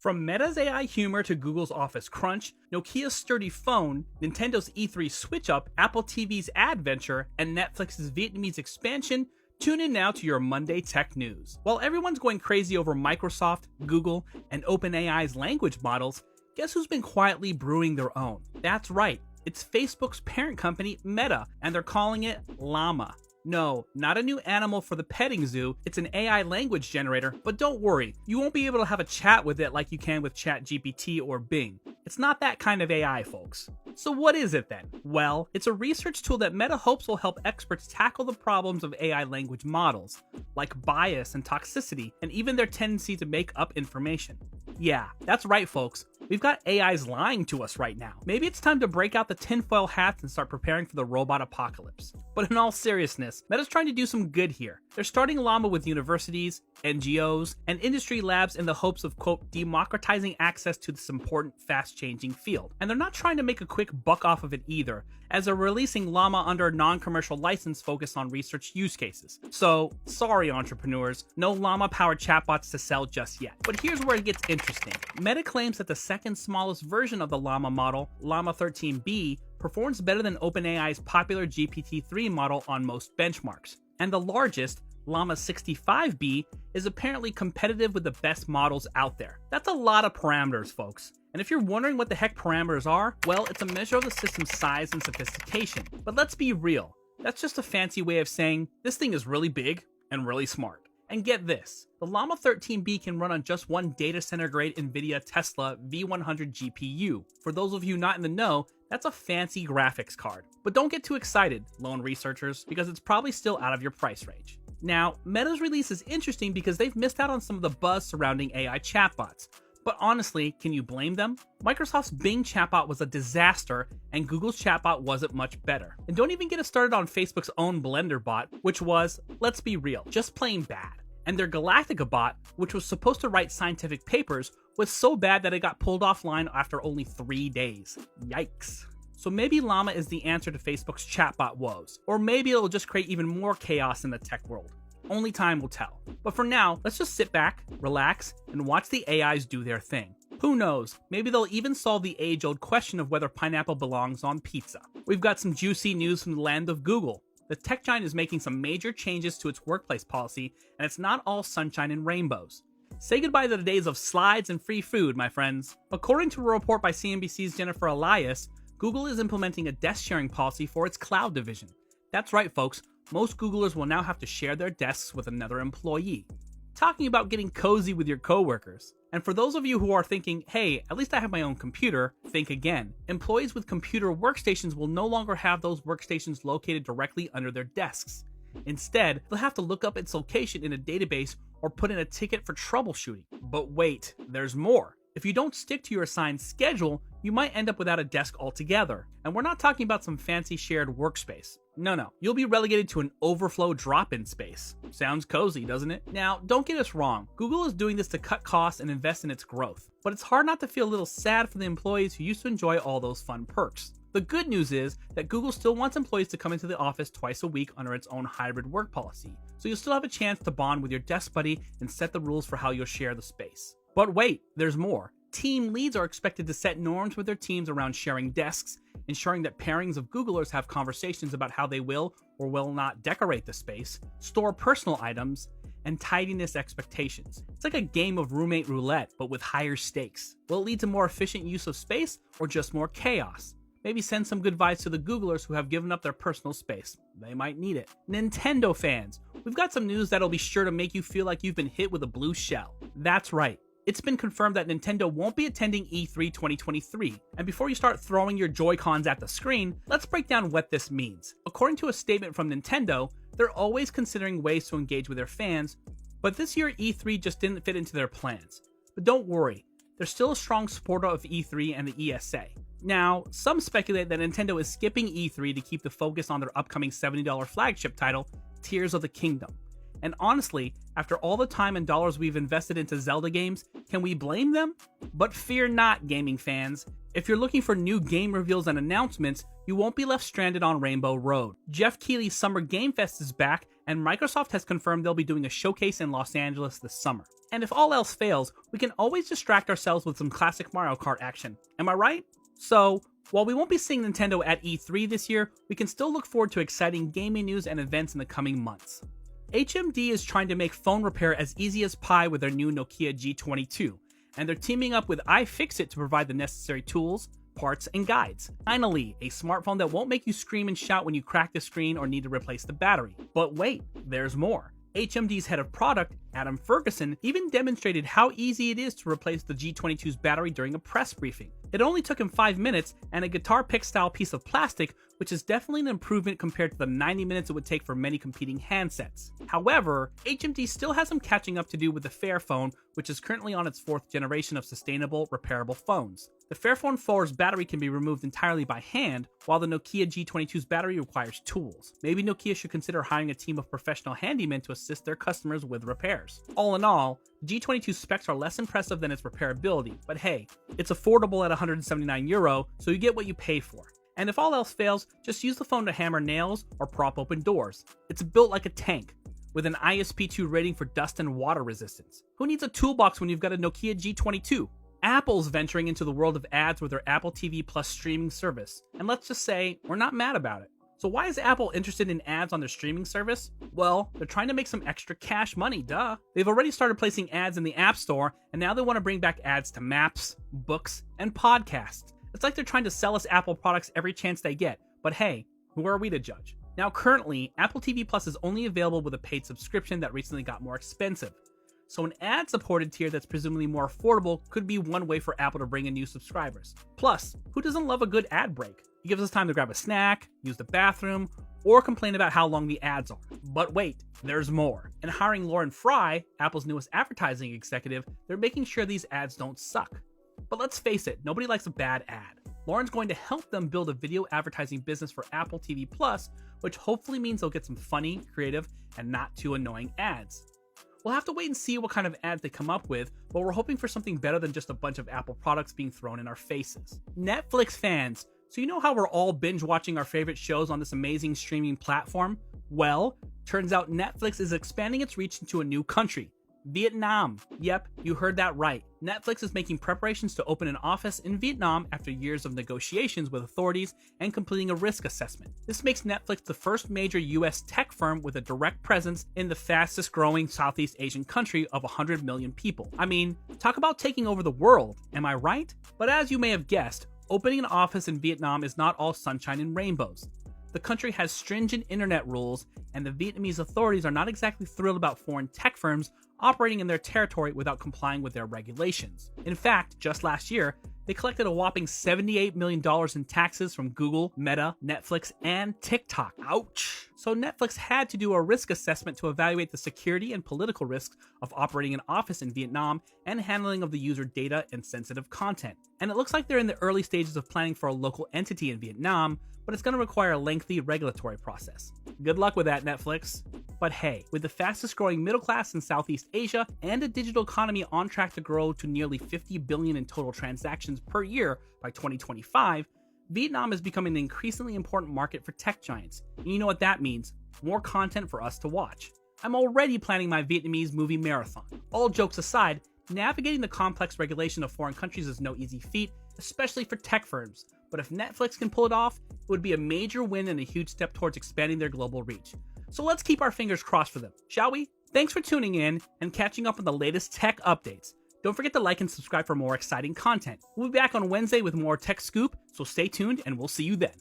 From Meta's AI humor to Google's Office crunch, Nokia's sturdy phone, Nintendo's E3 switch up, Apple TV's ad venture, and Netflix's Vietnamese expansion, tune in now to your Monday tech news. While everyone's going crazy over Microsoft, Google, and OpenAI's language models, guess who's been quietly brewing their own? That's right, it's Facebook's parent company, Meta, and they're calling it Llama. No, not a new animal for the petting zoo, it's an AI language generator, but don't worry, you won't be able to have a chat with it like you can with ChatGPT or Bing. It's not that kind of AI, folks. So what is it then? Well, it's a research tool that Meta hopes will help experts tackle the problems of AI language models, like bias and toxicity, and even their tendency to make up information. Yeah, that's right, folks. We've got AIs lying to us right now. Maybe it's time to break out the tinfoil hats and start preparing for the robot apocalypse. But in all seriousness, Meta's trying to do some good here. They're starting Llama with universities, NGOs, and industry labs in the hopes of, quote, democratizing access to this important, fast-changing field. And they're not trying to make a quick buck off of it either, as they're releasing Llama under a non-commercial license focused on research use cases. So, sorry entrepreneurs, no Llama-powered chatbots to sell just yet. But here's where it gets interesting. Meta claims that the second smallest version of the Llama model, Llama 13B, performs better than OpenAI's popular GPT-3 model on most benchmarks. And the largest, Llama 65B, is apparently competitive with the best models out there. That's a lot of parameters, folks. And if you're wondering what the heck parameters are, well, it's a measure of the system's size and sophistication. But let's be real, that's just a fancy way of saying this thing is really big and really smart. And get this, the Llama 13B can run on just one data center grade NVIDIA Tesla V100 GPU. For those of you not in the know, that's a fancy graphics card. But don't get too excited, lone researchers, because it's probably still out of your price range. Now, Meta's release is interesting because they've missed out on some of the buzz surrounding AI chatbots. But honestly, can you blame them? Microsoft's Bing chatbot was a disaster, and Google's chatbot wasn't much better. And don't even get us started on Facebook's own Blender bot, which was, let's be real, just plain bad. And their Galactica bot, which was supposed to write scientific papers, was so bad that it got pulled offline after only 3 days. Yikes. So maybe Llama is the answer to Facebook's chatbot woes, or maybe it'll just create even more chaos in the tech world. Only time will tell. But for now, let's just sit back, relax, and watch the AIs do their thing. Who knows, maybe they'll even solve the age-old question of whether pineapple belongs on pizza. We've got some juicy news from the land of Google. The tech giant is making some major changes to its workplace policy, and it's not all sunshine and rainbows. Say goodbye to the days of slides and free food, my friends. According to a report by CNBC's Jennifer Elias, Google is implementing a desk-sharing policy for its cloud division. That's right, folks. Most Googlers will now have to share their desks with another employee. Talking about getting cozy with your coworkers. And for those of you who are thinking, hey, at least I have my own computer, think again. Employees with computer workstations will no longer have those workstations located directly under their desks. Instead, they'll have to look up its location in a database or put in a ticket for troubleshooting. But wait, there's more. If you don't stick to your assigned schedule, you might end up without a desk altogether. And we're not talking about some fancy shared workspace. No, you'll be relegated to an overflow drop-in space. Sounds cozy, doesn't it? Now, don't get us wrong, Google is doing this to cut costs and invest in its growth. But it's hard not to feel a little sad for the employees who used to enjoy all those fun perks. The good news is that Google still wants employees to come into the office twice a week under its own hybrid work policy, so you'll still have a chance to bond with your desk buddy and set the rules for how you'll share the space. But wait, there's more. Team leads are expected to set norms with their teams around sharing desks, ensuring that pairings of Googlers have conversations about how they will or will not decorate the space, store personal items, and tidiness expectations. It's like a game of roommate roulette, but with higher stakes. Will it lead to more efficient use of space or just more chaos? Maybe send some good vibes to the Googlers who have given up their personal space. They might need it. Nintendo fans, we've got some news that'll be sure to make you feel like you've been hit with a blue shell. That's right. It's been confirmed that Nintendo won't be attending E3 2023. And before you start throwing your Joy-Cons at the screen, let's break down what this means. According to a statement from Nintendo, they're always considering ways to engage with their fans, but this year E3 just didn't fit into their plans. But don't worry, they're still a strong supporter of E3 and the ESA. Now, some speculate that Nintendo is skipping E3 to keep the focus on their upcoming $70 flagship title, Tears of the Kingdom. And honestly, after all the time and dollars we've invested into Zelda games, can we blame them? But fear not, gaming fans. If you're looking for new game reveals and announcements, you won't be left stranded on Rainbow Road. Jeff Keighley's Summer Game Fest is back, and Microsoft has confirmed they'll be doing a showcase in Los Angeles this summer. And if all else fails, we can always distract ourselves with some classic Mario Kart action. Am I right? So, while we won't be seeing Nintendo at E3 this year, we can still look forward to exciting gaming news and events in the coming months. HMD is trying to make phone repair as easy as pie with their new Nokia G22, and they're teaming up with iFixit to provide the necessary tools, parts, and guides. Finally, a smartphone that won't make you scream and shout when you crack the screen or need to replace the battery. But wait, there's more. HMD's head of product, Adam Ferguson, even demonstrated how easy it is to replace the G22's battery during a press briefing. It only took him 5 minutes and a guitar pick style piece of plastic, which is definitely an improvement compared to the 90 minutes it would take for many competing handsets. However, HMD still has some catching up to do with the Fairphone, which is currently on its 4th generation of sustainable, repairable phones. The Fairphone 4's battery can be removed entirely by hand, while the Nokia G22's battery requires tools. Maybe Nokia should consider hiring a team of professional handymen to assist their customers with repairs. All in all, the G22's specs are less impressive than its repairability, but hey, it's affordable at €179, so you get what you pay for. And if all else fails, just use the phone to hammer nails or prop open doors. It's built like a tank, with an ISP2 rating for dust and water resistance. Who needs a toolbox when you've got a Nokia G22? Apple's venturing into the world of ads with their Apple TV Plus streaming service, and let's just say, we're not mad about it. So why is Apple interested in ads on their streaming service? Well, they're trying to make some extra cash money, duh. They've already started placing ads in the App Store, and now they want to bring back ads to maps, books, and podcasts. It's like they're trying to sell us Apple products every chance they get, but hey, who are we to judge? Now currently, Apple TV Plus is only available with a paid subscription that recently got more expensive. So an ad-supported tier that's presumably more affordable could be one way for Apple to bring in new subscribers. Plus, who doesn't love a good ad break? It gives us time to grab a snack, use the bathroom, or complain about how long the ads are. But wait, there's more. In hiring Lauren Fry, Apple's newest advertising executive, they're making sure these ads don't suck. But let's face it, nobody likes a bad ad. Lauren's going to help them build a video advertising business for Apple TV Plus, which hopefully means they'll get some funny, creative, and not too annoying ads. We'll have to wait and see what kind of ads they come up with, but we're hoping for something better than just a bunch of Apple products being thrown in our faces. Netflix fans, so you know how we're all binge watching our favorite shows on this amazing streaming platform? Well, turns out Netflix is expanding its reach into a new country, Vietnam. Yep, you heard that right. Netflix is making preparations to open an office in Vietnam after years of negotiations with authorities and completing a risk assessment. This makes Netflix the first major US tech firm with a direct presence in the fastest growing Southeast Asian country of 100 million people. I mean, talk about taking over the world, am I right? But as you may have guessed, opening an office in Vietnam is not all sunshine and rainbows. The country has stringent internet rules, and the Vietnamese authorities are not exactly thrilled about foreign tech firms operating in their territory without complying with their regulations. In fact, just last year, they collected a whopping $78 million in taxes from Google, Meta, Netflix, and TikTok. Ouch! So Netflix had to do a risk assessment to evaluate the security and political risks of operating an office in Vietnam and handling of the user data and sensitive content. And it looks like they're in the early stages of planning for a local entity in Vietnam, but it's going to require a lengthy regulatory process. Good luck with that, Netflix. But hey, with the fastest growing middle class in Southeast Asia and a digital economy on track to grow to nearly 50 billion in total transactions per year by 2025, Vietnam is becoming an increasingly important market for tech giants. And you know what that means? More content for us to watch. I'm already planning my Vietnamese movie marathon. All jokes aside, navigating the complex regulation of foreign countries is no easy feat, especially for tech firms. But if Netflix can pull it off, it would be a major win and a huge step towards expanding their global reach. So let's keep our fingers crossed for them, shall we? Thanks for tuning in and catching up on the latest tech updates. Don't forget to like and subscribe for more exciting content. We'll be back on Wednesday with more tech scoop, so stay tuned and we'll see you then.